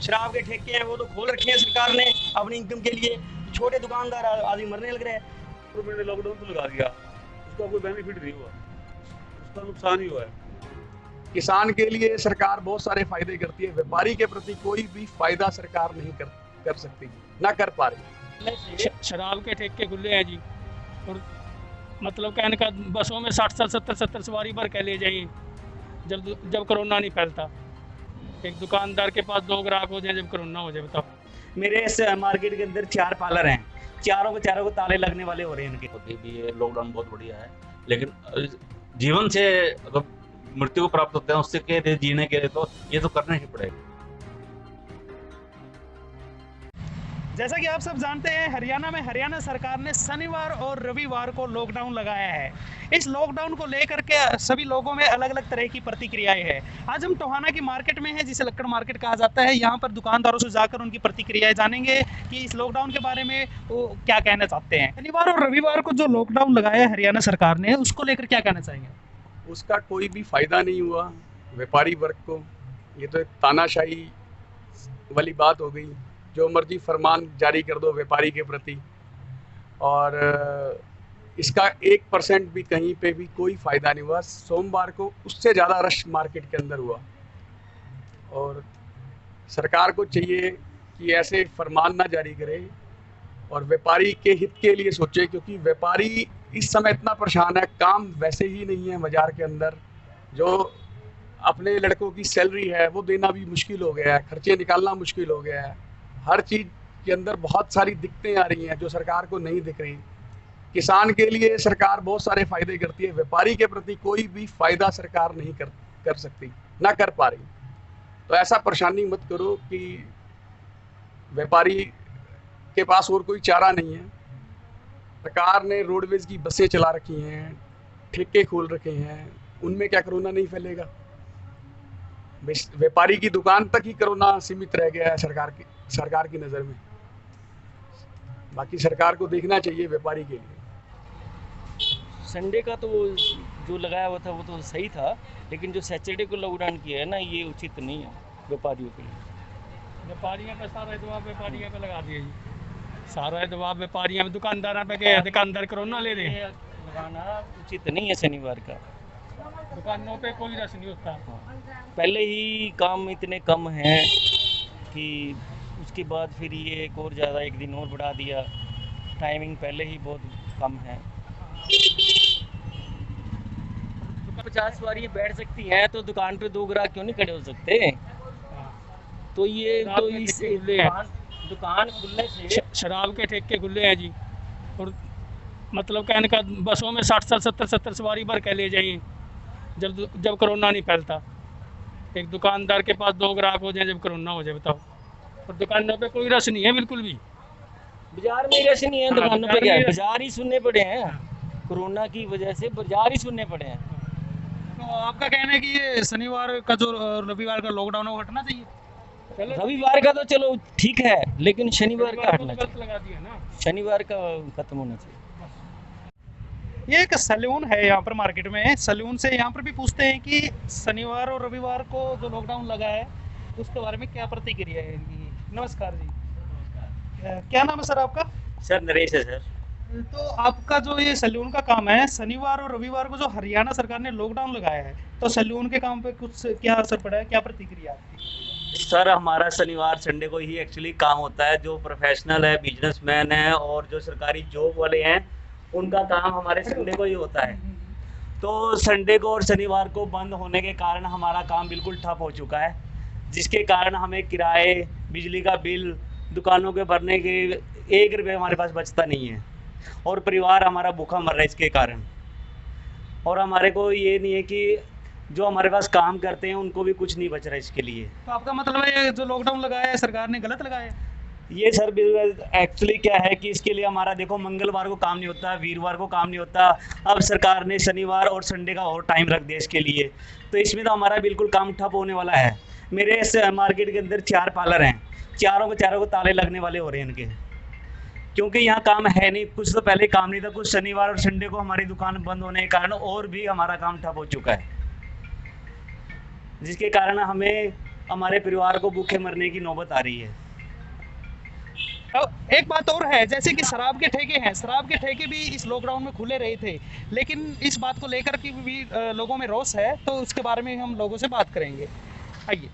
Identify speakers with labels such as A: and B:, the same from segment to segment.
A: शराब के ठेके हैं वो तो खोल रखे हैं सरकार ने अपनी इनकम के लिए। छोटे दुकानदार आदमी मरने लग रहे हैं।
B: गवर्नमेंट ने लॉकडाउन तो लगा दिया, उसका कोई बेनिफिट नहीं हुआ, उसका नुकसान ही हुआ है।
C: किसान के लिए सरकार बहुत सारे फायदे करती है, व्यापारी के प्रति कोई भी फायदा सरकार नहीं कर सकती, ना कर पा रही।
D: शराब के ठेके खुले हैं जी, और मतलब कहने का बसों में 60-70 सवारी भर के ले जाइए जब कोरोना नहीं फैलता। एक दुकानदार के पास 2 ग्राहक हो जाए जब कोरोना हो जाए, बताओ।
A: मेरे इस मार्केट के अंदर 4 पार्लर हैं, चारों को ताले लगने वाले हो रहे हैं इनके।
B: अभी भी ये लॉकडाउन बहुत बढ़िया है, लेकिन जीवन से अगर मृत्यु को प्राप्त होते हैं उससे के जीने के लिए तो ये तो करना ही पड़ेगा।
D: जैसा कि आप सब जानते हैं, हरियाणा में हरियाणा सरकार ने शनिवार और रविवार को लॉकडाउन लगाया है। इस लॉकडाउन को लेकर के सभी लोगों में अलग अलग तरह की प्रतिक्रियाएं हैं। आज हम टोहाना की मार्केट में हैं, जिसे लक्कड़ मार्केट कहा जाता है। यहाँ पर दुकानदारों से जाकर उनकी प्रतिक्रियाएं जानेंगे कि इस लॉकडाउन के बारे में वो क्या कहना चाहते हैं। शनिवार और रविवार को जो लॉकडाउन लगाया है हरियाणा सरकार ने, उसको लेकर क्या कहना चाहेंगे?
C: उसका कोई भी फायदा नहीं हुआ व्यापारी वर्ग को। ये तो एक तानाशाही वाली बात हो गई, जो मर्जी फरमान जारी कर दो व्यापारी के प्रति, और इसका 1% भी कहीं पे भी कोई फ़ायदा नहीं हुआ। सोमवार को उससे ज़्यादा रश मार्केट के अंदर हुआ, और सरकार को चाहिए कि ऐसे फरमान ना जारी करे और व्यापारी के हित के लिए सोचे, क्योंकि व्यापारी इस समय इतना परेशान है, काम वैसे ही नहीं है बाज़ार के अंदर। जो अपने लड़कों की सैलरी है वो देना भी मुश्किल हो गया है, खर्चे निकालना मुश्किल हो गया है। हर चीज़ के अंदर बहुत सारी दिक्कतें आ रही हैं जो सरकार को नहीं दिख रही। किसान के लिए सरकार बहुत सारे फायदे करती है, व्यापारी के प्रति कोई भी फायदा सरकार नहीं कर सकती, ना कर पा रही। तो ऐसा परेशानी मत करो कि व्यापारी के पास और कोई चारा नहीं है। सरकार ने रोडवेज की बसें चला रखी हैं, ठेके खोल रखे हैं, उनमें क्या कोरोना नहीं फैलेगा? व्यापारी की दुकान तक ही कोरोना सीमित रह गया है सरकार की नज़र में। बाकी सरकार को देखना चाहिए व्यापारी के लिए।
E: संडे का तो जो लगाया हुआ था वो तो सही था, लेकिन जो सैटरडे को लॉकडाउन किया है ना, ये उचित नहीं है व्यापारियों के लिए।
D: व्यापारियों पे सारा दबाव व्यापारियों पे लगा दिया जी, सारा दबाव व्यापारियों पे, दुकानदार पे गए, दुकानदार कोरोना ले रहे हैं।
E: लगाना उचित नहीं है शनिवार का,
D: दुकानों पे कोई रश नहीं होता।
E: पहले ही काम इतने कम हैं कि उसके बाद फिर ये एक और ज़्यादा एक दिन और बढ़ा दिया। टाइमिंग पहले ही बहुत कम है। 50 सवारियाँ बैठ सकती हैं तो दुकान पे 2 ग्राहक क्यों नहीं खड़े हो सकते? तो ये तो इस दुकान खुलने से
D: शराब के ठेके खुले हैं जी, और मतलब कहने का बसों में 60-70 सवारी भर के ले जाइए जब कोरोना नहीं फैलता। एक दुकानदार के पास 2 ग्राहक हो जाए जब कोरोना हो जाए, बताओ। और दुकानों पे कोई रश नहीं है बिल्कुल भी।
E: बाजार में रश नहीं है, दुकानों पे क्या है? बाजार ही सुनने पड़े हैं, कोरोना की वजह से बाजार ही सुनने पड़े हैं।
D: तो आपका कहना है कि ये शनिवार का जो रविवार का लॉकडाउन है वो हटना चाहिए?
E: रविवार का तो चलो ठीक है, लेकिन शनिवार का हटना चाहिए।
D: लगा दिया ना,
E: शनिवार का खत्म होना चाहिए।
D: ये एक सैलून है यहाँ पर मार्केट में। सैलून से यहाँ पर भी पूछते हैं कि शनिवार और रविवार को जो लॉकडाउन लगा है उसके बारे में क्या प्रतिक्रिया है इनकी। नमस्कार जी, क्या नाम है सर आपका?
E: सर नरेश है सर।
D: तो आपका जो ये सैलून का काम है, शनिवार और रविवार को जो हरियाणा सरकार ने लॉकडाउन लगाया है, तो सैलून के काम पे कुछ क्या असर पड़ा है, क्या प्रतिक्रिया आपकी?
A: सर हमारा शनिवार संडे को ही एक्चुअली काम होता है। जो प्रोफेशनल है, बिजनेसमैन है और जो सरकारी जॉब वाले हैं, उनका काम हमारे संडे को ही होता है। तो संडे को और शनिवार को बंद होने के कारण हमारा काम बिल्कुल ठप हो चुका है, जिसके कारण हमें किराए, बिजली का बिल, दुकानों के भरने के 1 रुपये हमारे पास बचता नहीं है, और परिवार हमारा भूखा मर रहा है इसके कारण। और हमारे को ये नहीं है कि जो हमारे पास काम करते हैं उनको भी कुछ नहीं बच रहा है इसके लिए।
D: तो आपका मतलब है ये जो लॉकडाउन लगाया है सरकार ने गलत लगाया है?
A: ये सर एक्चुअली क्या है कि इसके लिए हमारा देखो, मंगलवार को काम नहीं होता, वीरवार को काम नहीं होता। अब सरकार ने शनिवार और संडे का और टाइम रख दिया इसके लिए, तो इसमें तो हमारा बिल्कुल काम ठप होने वाला है। मेरे इस मार्केट के अंदर 4 पार्लर हैं, चारों को ताले लगने वाले हो रहे हैं इनके, क्योंकि यहाँ काम है नहीं। कुछ तो पहले काम नहीं था, कुछ शनिवार और संडे को हमारी दुकान बंद होने के कारण और भी हमारा काम ठप हो चुका है, जिसके कारण हमें हमारे परिवार को भूखे मरने की नौबत आ रही है।
D: अब एक बात और है, जैसे कि शराब के ठेके हैं, शराब के ठेके भी इस लॉकडाउन में खुले रहे थे, लेकिन इस बात को लेकर के भी लोगों में रोष है, तो उसके बारे में हम लोगों से बात करेंगे। आइए।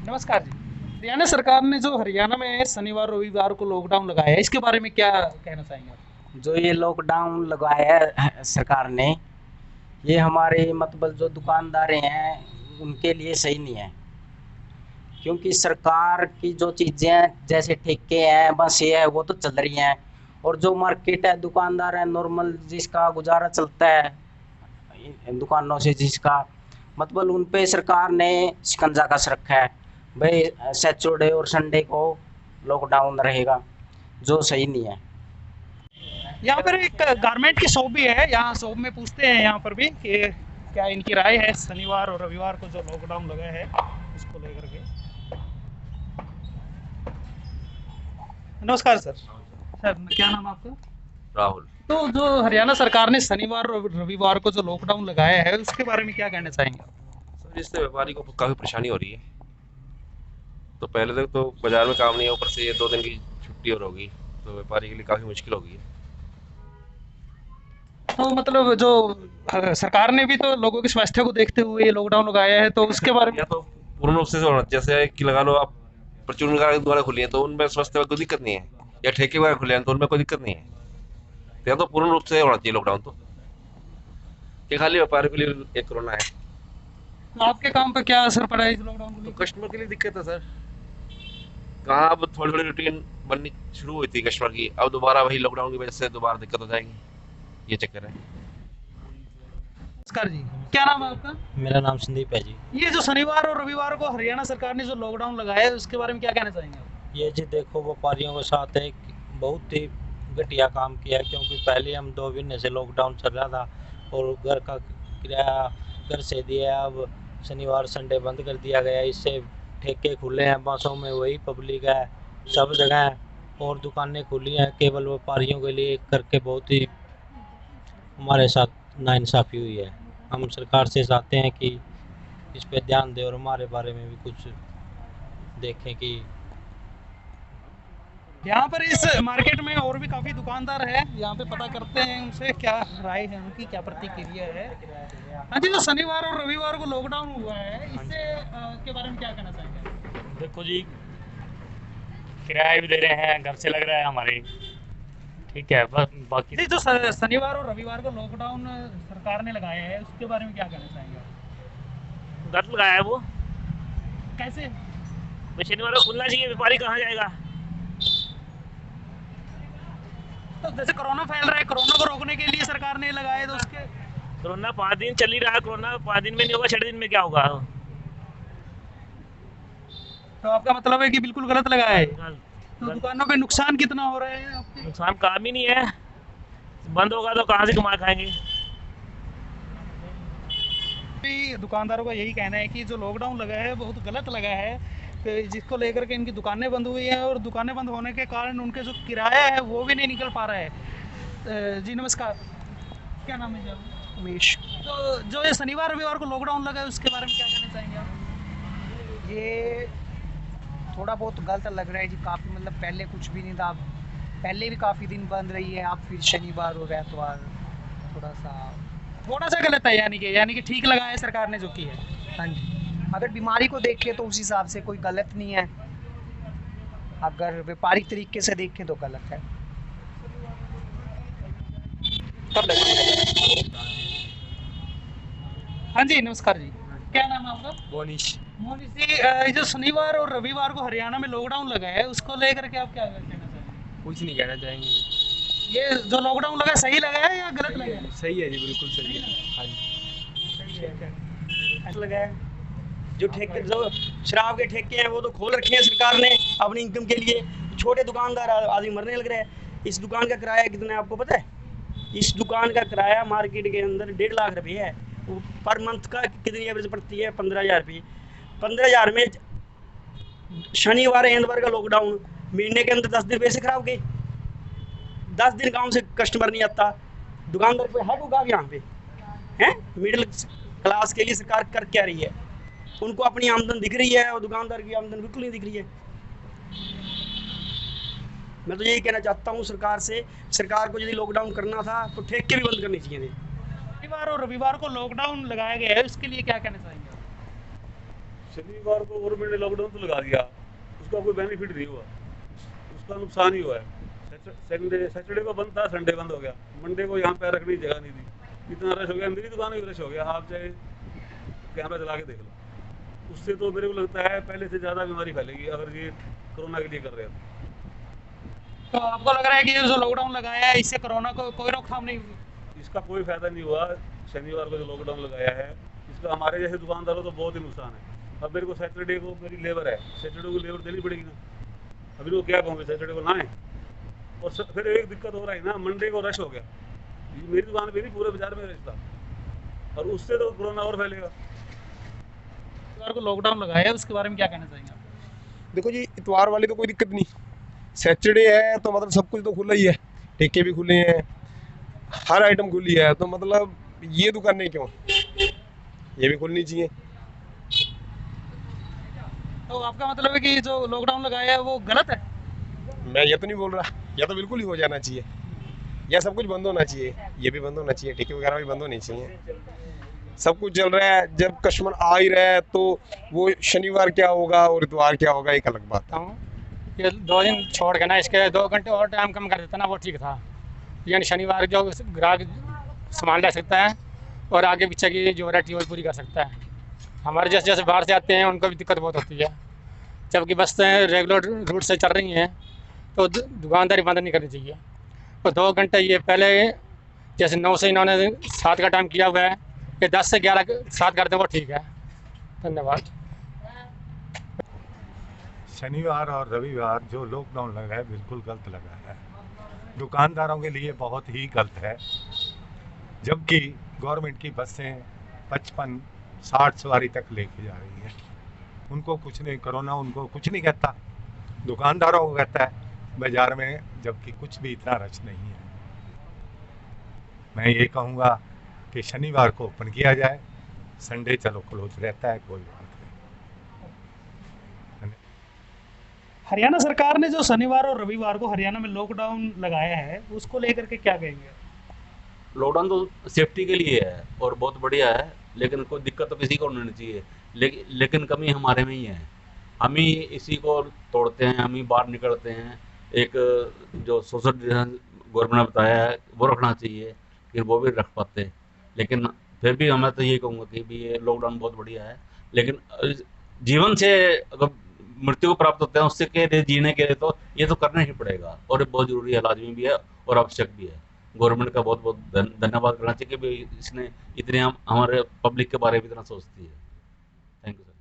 D: नमस्कार जी। हरियाणा सरकार ने जो हरियाणा में शनिवार रविवार को लॉकडाउन लगाया है, इसके बारे में क्या कहना चाहेंगे आप?
F: जो ये लॉकडाउन लगाया है सरकार ने, ये हमारे मतलब जो दुकानदार हैं उनके लिए सही नहीं है, क्योंकि सरकार की जो चीज़ें जैसे ठेके हैं बस ये है वो तो चल रही हैं, और जो मार्केट है दुकानदार है नॉर्मल जिसका गुजारा चलता है दुकानों से, जिसका मतलब उन पे सरकार ने शिकंजा कस रखा है भाई सैटरडे और संडे को लॉकडाउन रहेगा, जो सही नहीं है।
D: यहाँ पर एक गारमेंट की शॉप भी है, यहाँ शॉप में पूछते हैं यहाँ पर भी कि क्या इनकी राय है शनिवार और रविवार को जो लॉकडाउन लगा है उसको लेकर के। नमस्कार सर। सर क्या नाम है आपका?
B: राहुल।
D: तो जो हरियाणा सरकार ने शनिवार और रविवार को जो लॉकडाउन लगाया है उसके बारे में क्या कहना चाहेंगे?
G: सर इससे व्यापारी को काफ़ी परेशानी हो रही है। तो पहले तक तो बाजार में काम नहीं है, ऊपर से ये 2 दिन की छुट्टी और होगी, तो व्यापारी के लिए काफ़ी मुश्किल होगी।
D: तो मतलब जो सरकार ने भी तो लोगों के स्वास्थ्य को देखते हुए लॉकडाउन लगाया है, तो उसके बारे में
G: या तो पूर्ण रूप से होना, जैसे कि लगा लो आप परचून वगैरह द्वारा खुली है तो उनमें स्वास्थ्य में कोई दिक्कत नहीं है, या ठेके वगैरह खुले हैं तो उनमें कोई दिक्कत नहीं है। तो या तो पूर्ण रूप से होना चाहिए लॉकडाउन, तो ये खाली व्यापारी के लिए एक कोरोना है।
D: तो आपके काम पर क्या असर पड़ा है इस लॉकडाउन
G: तो
D: को?
G: कस्टमर के लिए दिक्कत है सर। कहाँ अब थोड़ी थोड़ी रूटीन बननी शुरू हुई थी कस्टमर की, अब दोबारा वही लॉकडाउन की वजह से दोबारा दिक्कत हो जाएगी, ये चक्कर है।
D: नमस्कार जी, क्या नाम है आपका?
E: मेरा नाम संदीप है जी।
D: ये जो शनिवार और रविवार को हरियाणा सरकार ने जो लॉकडाउन लगाया है उसके बारे में क्या कहना चाहेंगे आप?
E: ये जी देखो व्यापारियों के साथ एक बहुत ही घटिया काम किया है, क्योंकि पहले हम 2 महीने से लॉकडाउन चल रहा था और घर का किराया घर से दिया, अब शनिवार संडे बंद कर दिया गया। इससे ठेके खुले हैं, बसों में वही पब्लिक है, सब जगह है, और दुकानें खुली हैं केवल व्यापारियों के लिए करके बहुत ही हमारे साथ नाइंसाफ़ी हुई है। हम सरकार से चाहते हैं कि इस पे ध्यान दें और हमारे बारे में भी कुछ देखें कि
D: यहाँ पर इस मार्केट में और भी काफी दुकानदार है, यहाँ पे पता करते हैं उनसे क्या राय है, उनकी क्या प्रतिक्रिया है। हाँ जी, तो शनिवार और रविवार को लॉकडाउन हुआ है, इससे के बारे में क्या कहना चाहेंगे?
H: देखो जी, किराया भी दे रहे हैं, घर से लग रहा है हमारे, ठीक है, बस बाकी
D: जी जो शनिवार और रविवार को लॉकडाउन सरकार ने लगाया है उसके बारे में क्या कहना चाहेंगे आप?
H: गलत लगाया है वो।
D: कैसे?
H: तो शनिवार को खुलना चाहिए, व्यापारी कहाँ जाएगा?
D: तो जैसे कोरोना फैल रहा है, कोरोना को रोकने के लिए सरकार ने लगाया, तो उसके
H: कोरोना 5 दिन चल ही रहा है, कोरोना 5 दिन में नहीं होगा, 6 दिन में क्या होगा?
D: तो आपका मतलब है कि बिल्कुल गलत लगाया है।
H: गलत।
D: तो दुकानों पे नुकसान कितना हो रहा है आपके?
H: नुकसान काम ही नहीं है, बंद होगा तो कहाँ से कमा खाएंगे?
D: भी दुकानदारों का यही कहना है कि जो लॉकडाउन लगा है बहुत गलत लगा है, कि जिसको लेकर के इनकी दुकानें बंद हुई हैं, और दुकानें बंद होने के कारण उनके जो किराया है वो भी नहीं निकल पा रहा है। जी नमस्कार, क्या नाम है जी आपका?
I: उमेश।
D: तो जो ये शनिवार रविवार को लॉकडाउन लगा है उसके बारे में क्या कहना चाहेंगे आप?
I: ये थोड़ा बहुत गलत लग रहा है जी, काफ़ी मतलब पहले कुछ भी नहीं था, पहले भी काफ़ी दिन बंद रही है, अब फिर शनिवार और एतवार
D: थोड़ा सा गलत है, यानी कि ठीक लगा है सरकार ने जो की है।
I: हाँ जी, अगर बीमारी को देखें तो उस हिसाब से कोई गलत नहीं है, अगर व्यापारिक तरीके से देखें तो गलत है।
D: हाँ जी नमस्कार जी, क्या नाम है आपका?
C: मोनिश।
D: मोनिश जी, ये जो शनिवार और रविवार को हरियाणा में लॉकडाउन लगा है उसको लेकर के आप क्या कहना चाहेंगे?
C: कुछ नहीं कहना चाहेंगे।
D: ये जो लॉकडाउन लगा सही लगा है या गलत लगा है?
C: सही है जी, बिल्कुल सही है। हाँ जी,
A: ऐसा लगा है जो ठेके जो शराब के ठेके हैं वो तो खोल रखे हैं सरकार ने अपनी इनकम के लिए, छोटे दुकानदार आदमी मरने लग रहे हैं। इस दुकान का किराया कितना है आपको पता है? इस दुकान का किराया मार्केट के अंदर 1.5 लाख रुपये है, पर मंथ का कितनी एवरेज पड़ती है? 15,000 रुपये। 15,000 में शनिवार एतवार का लॉकडाउन, महीने के अंदर 10 दिन पैसे खराब गए। 10 दिन गाँव से कस्टमर नहीं आता, दुकानदार पे है को गाँव यहाँ पे
J: हैं? मिडिल क्लास के लिए सरकार कर क्या रही है? उनको अपनी आमदन दिख रही है और दुकानदार की आमदन बिल्कुल नहीं दिख रही है। मैं तो यही कहना चाहता हूँ सरकार से, सरकार को यदि लॉकडाउन करना था तो ठेके भी बंद करने चाहिए थे।
D: शनिवार और रविवार को लॉकडाउन लगाया गया है, उसके लिए क्या कहना चाहेंगे?
B: शनिवार को गवर्नमेंट ने लॉकडाउन तो लगा दिया, उसका कोई बेनिफिट नहीं हुआ, उसका नुकसान ही हुआ है। सैटरडे को बंद था, संडे बंद हो गया, मंडे को यहाँ पैर रखने की जगह नहीं थी, इतना रश हो गया, मेरी दुकान भी रश हो गया। आप चाहे कैमरा चला के देख लो, उससे तो मेरे को लगता है पहले से ज़्यादा बीमारी फैलेगी अगर ये कोरोना के लिए कर रहे हैं।
D: तो आपको लग रहा है कि ये जो लॉकडाउन लगाया है इससे कोरोना को कोई रोकथाम नहीं हुई?
B: इसका कोई फायदा नहीं हुआ। शनिवार को जो लॉकडाउन लगाया है इसका हमारे जैसे दुकानदारों को तो बहुत ही नुकसान है। अब मेरे को सैटरडे को मेरी लेबर है, सैटरडे को लेबर देनी पड़ेगी ना, अभी लोग क्या कहूँगे सैटरडे को ना आए। और फिर एक दिक्कत हो रहा है ना, मंडे को रश हो गया, मेरी दुकान पे नहीं पूरे बाजार में रश था, और उससे तो कोरोना और फैलेगा।
D: को लॉकडाउन लगाया है उसके बारे में क्या कहना चाहेंगे आप?
K: देखो जी, इतवार वाली तो कोई दिक्कत नहीं, सैटरडे है तो मतलब सब कुछ तो खुला ही है, ठेके भी खुले हैं, हर आइटम खुली है, तो मतलब ये दुकानें क्यों, ये भी खुलनी चाहिए।
D: तो आपका मतलब है कि जो लॉकडाउन लगाया है वो गलत है?
K: मैं ये तो नहीं बोल रहा, या तो बिल्कुल ही हो जाना चाहिए, या सब कुछ बंद होना चाहिए, ये भी बंद होना चाहिए, ठेके वगैरह भी बंद होनी चाहिए। सब कुछ चल रहा है, जब कस्टमर आ ही रहा है तो वो शनिवार क्या होगा और इतवार क्या होगा एक अलग बात है।
L: ये 2 दिन छोड़ के ना इसके 2 घंटे और टाइम कम कर देता ना, वो ठीक था। यानी शनिवार जो ग्राहक सामान ले सकता है और आगे पीछे की जो वैरायटी वो पूरी कर सकता है। हमारे जैसे जैसे बाहर से आते हैं उनको भी दिक्कत बहुत होती है, जबकि बसें रेगुलर रूट से चल रही हैं तो दुकानदारी बंद नहीं करनी चाहिए। तो 2 घंटे ये पहले जैसे 9 से इन्होंने 7 का टाइम किया हुआ है, ये 10 से 11 7 कर दें वो ठीक है। धन्यवाद।
M: शनिवार और रविवार जो लॉकडाउन लगा है बिल्कुल गलत लगा है, दुकानदारों के लिए बहुत ही गलत है। जबकि गवर्नमेंट की बसें 55-60 सवारी तक लेके जा रही हैं, उनको कुछ नहीं, कोरोना उनको कुछ नहीं कहता, दुकानदारों को कहता है बाज़ार में, जबकि कुछ भी इतना रश नहीं है। मैं ये कहूँगा कि शनिवार को ओपन किया जाए, संडे चलो क्लोज रहता है, कोई बात नहीं।
D: हरियाणा सरकार ने जो शनिवार और रविवार को हरियाणा में लॉकडाउन लगाया है उसको लेकर के क्या कहेंगे?
B: लॉकडाउन तो सेफ्टी के लिए है और बहुत बढ़िया है, लेकिन कोई दिक्कत तो किसी को नहीं होनी चाहिए। लेकिन कमी हमारे में ही है, हम ही इसी को तोड़ते हैं, हम ही बाहर निकलते हैं। एक जो सोशल डिस्टेंस गवर्नमेंट ने बताया है वो रखना चाहिए, लेकिन वो भी रख पाते। लेकिन फिर भी मैं तो ये कहूँगा कि भी ये लॉकडाउन बहुत बढ़िया है, लेकिन जीवन से अगर मृत्यु को प्राप्त होते हैं उससे के लिए जीने के लिए तो ये तो करना ही पड़ेगा, और ये बहुत ज़रूरी है, लाजमी भी है और आवश्यक भी है। गवर्नमेंट का बहुत बहुत धन्यवाद करना चाहिए कि इसने इतने हमारे पब्लिक के बारे में इतना सोचती है। Thank you sir.